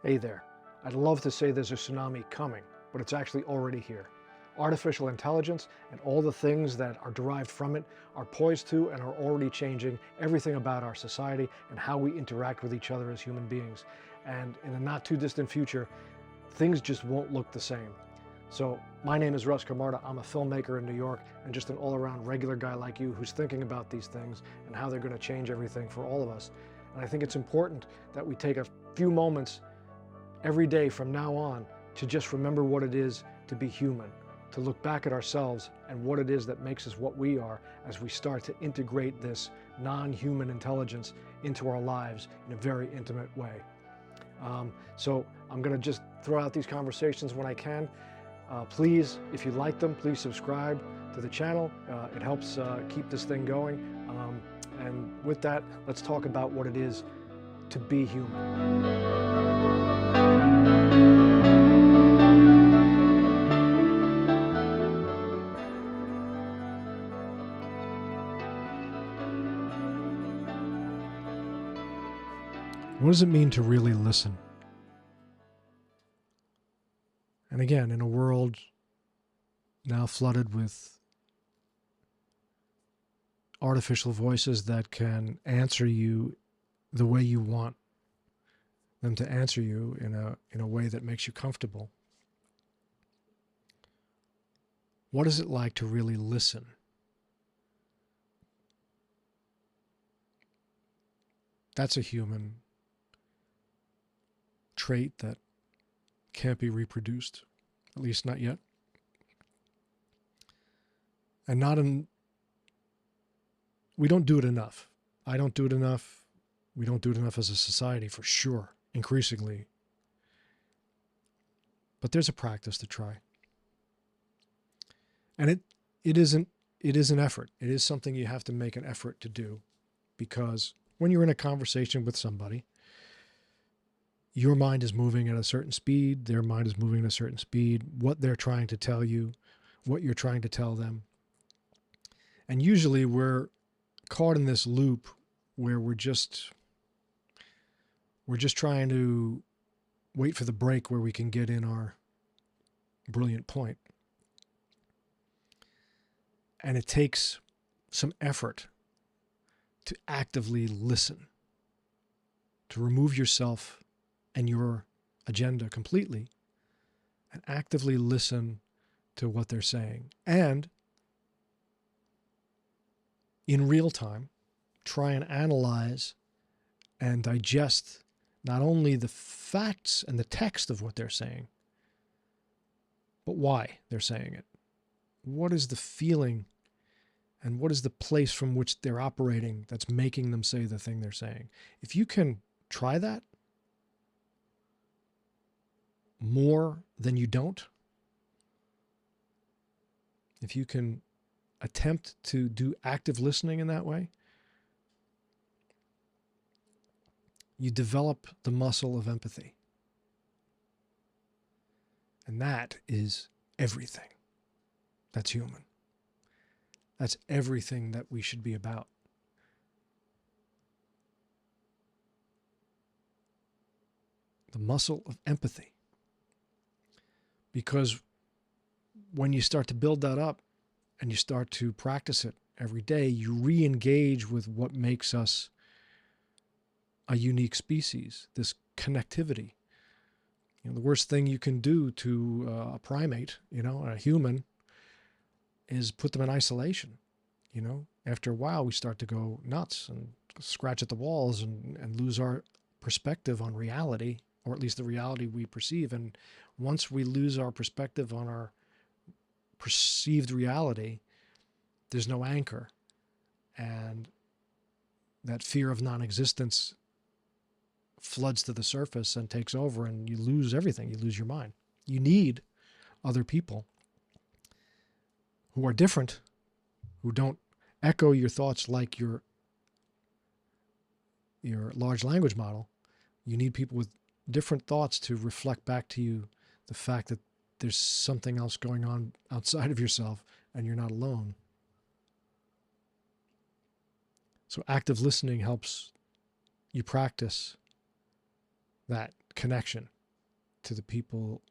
Hey there. I'd love to say there's a tsunami coming, but it's actually already here. Artificial intelligence and all the things that are derived from it are poised to and are already changing everything about our society and how we interact with each other as human beings. And in the not too distant future, things just won't look the same. So my name is Russ Camarda. I'm a filmmaker in New York and just an all-around regular guy like you who's thinking about these things and how they're going to change everything for all of us. And I think it's important that we take a few moments every day from now on to just remember what it is to be human, to look back at ourselves and what it is that makes us what we are as we start to integrate this non-human intelligence into our lives in a very intimate way. So I'm going to just throw out these conversations when I can. Please, if you like them, please subscribe to the channel. It helps keep this thing going. And with that, let's talk about what it is to be human. What does it mean to really listen? And again, in a world now flooded with artificial voices that can answer you the way you want them to answer you in a way that makes you comfortable, what is it like to really listen? That's a human trait that can't be reproduced, at least not yet. And we don't do it enough. I don't do it enough. We don't do it enough as a society, for sure, increasingly. But there's a practice to try. And it is an effort. It is something you have to make an effort to do, because when you're in a conversation with somebody, your mind is moving at a certain speed, their mind is moving at a certain speed, what they're trying to tell you, what you're trying to tell them. And usually we're caught in this loop where we're just trying to wait for the break where we can get in our brilliant point. And it takes some effort to actively listen, to remove yourself and your agenda completely and actively listen to what they're saying. And in real time, try and analyze and digest not only the facts and the text of what they're saying, but why they're saying it. What is the feeling and what is the place from which they're operating that's making them say the thing they're saying? If you can try that more than you don't, if you can attempt to do active listening in that way, you develop the muscle of empathy. And that is everything that's human. That's everything that we should be about. The muscle of empathy. Because when you start to build that up and you start to practice it every day, you re-engage with what makes us a unique species, this connectivity. You know, the worst thing you can do to a primate, a human, is put them in isolation. After a while, we start to go nuts and scratch at the walls and lose our perspective on reality, or at least the reality we perceive. And once we lose our perspective on our perceived reality, there's no anchor. And that fear of non-existence floods to the surface and takes over, and you lose everything. You lose your mind. You need other people who are different, who don't echo your thoughts like your large language model. You need people with different thoughts to reflect back to you the fact that there's something else going on outside of yourself and you're not alone. So active listening helps you practice that connection to the people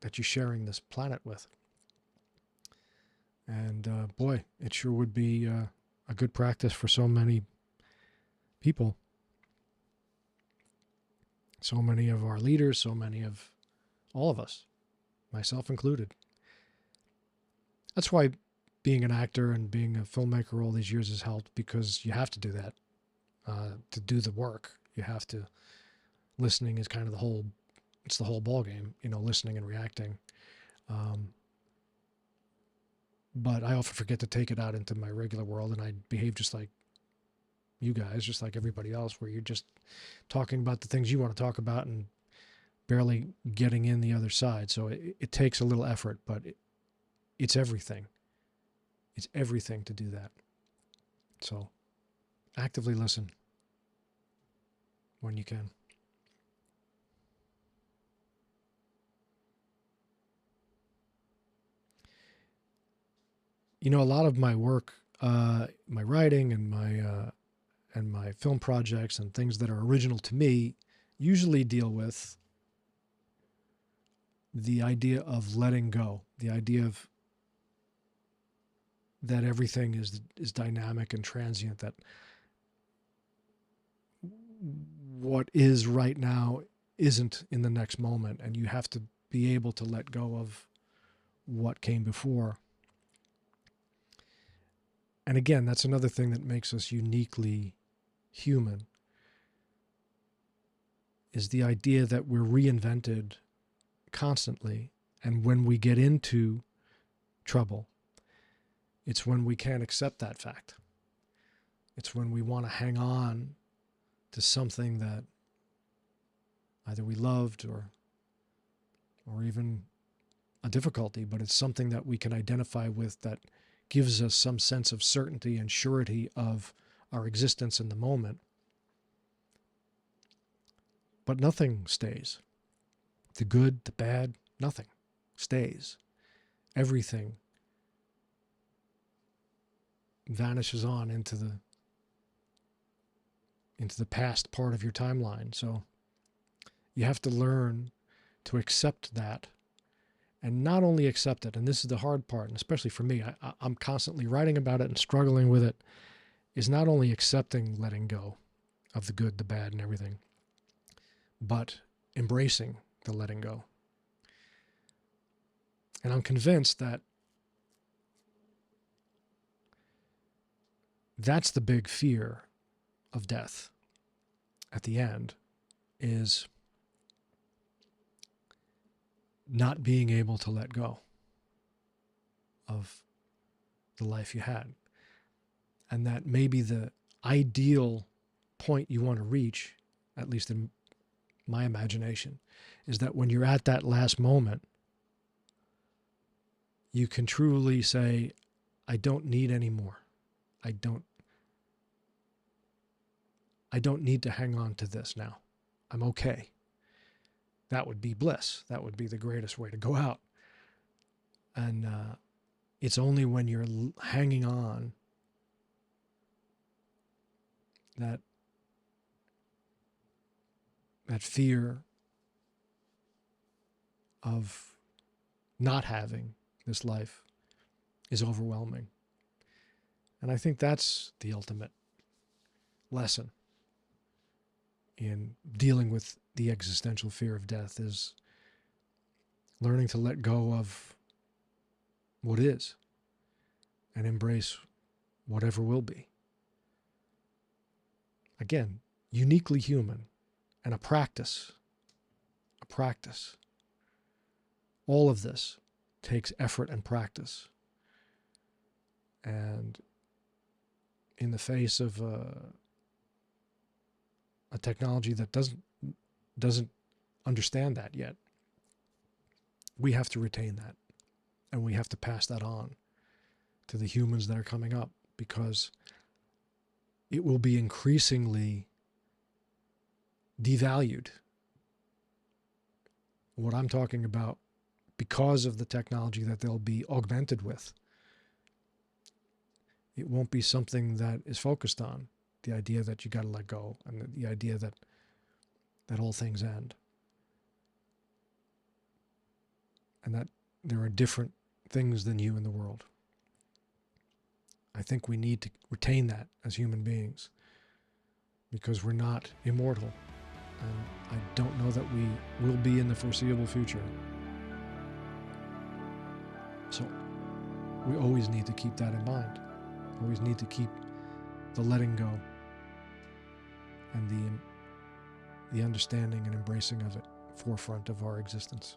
that you're sharing this planet with. And boy, it sure would be a good practice for so many people. So many of our leaders, so many of all of us, myself included. That's why being an actor and being a filmmaker all these years has helped, because you have to do that to do the work. You have to. Listening is kind of it's the whole ball game, listening and reacting. But I often forget to take it out into my regular world, and I behave just like you guys, just like everybody else, where you're just talking about the things you want to talk about and barely getting in the other side. So it takes a little effort, but it's everything. It's everything to do that. So actively listen when you can. A lot of my work, my writing and my film projects and things that are original to me usually deal with the idea of letting go, the idea of that everything is dynamic and transient, that what is right now isn't in the next moment, and you have to be able to let go of what came before. And again, that's another thing that makes us uniquely human, is the idea that we're reinvented constantly. And when we get into trouble, it's when we can't accept that fact. It's when we want to hang on to something that either we loved or even a difficulty, but it's something that we can identify with, that gives us some sense of certainty and surety of our existence in the moment. But nothing stays. The good, the bad, nothing stays. Everything vanishes on into the past part of your timeline. So you have to learn to accept that, and not only accept it, and this is the hard part, and especially for me, I'm constantly writing about it and struggling with it, is not only accepting letting go of the good, the bad, and everything, but embracing the letting go. And I'm convinced that that's the big fear of death at the end, is not being able to let go of the life you had. And that maybe the ideal point you want to reach, at least in my imagination, is that when you're at that last moment, you can truly say, I don't need any more. I don't need to hang on to this now. I'm okay. That would be bliss. That would be the greatest way to go out. And it's only when you're hanging on that fear of not having this life is overwhelming. And I think that's the ultimate lesson in dealing with the existential fear of death, is learning to let go of what is and embrace whatever will be. Again, uniquely human, and a practice. All of this takes effort and practice. And in the face of a technology that doesn't understand that yet, we have to retain that, and we have to pass that on to the humans that are coming up, because it will be increasingly devalued. What I'm talking about, because of the technology that they'll be augmented with, it won't be something that is focused on the idea that you got to let go, and the idea that all things end. and that there are different things than you in the world. I think we need to retain that as human beings, because we're not immortal, and I don't know that we will be in the foreseeable future. So we always need to keep that in mind. Always need to keep the letting go and the understanding and embracing of it forefront of our existence.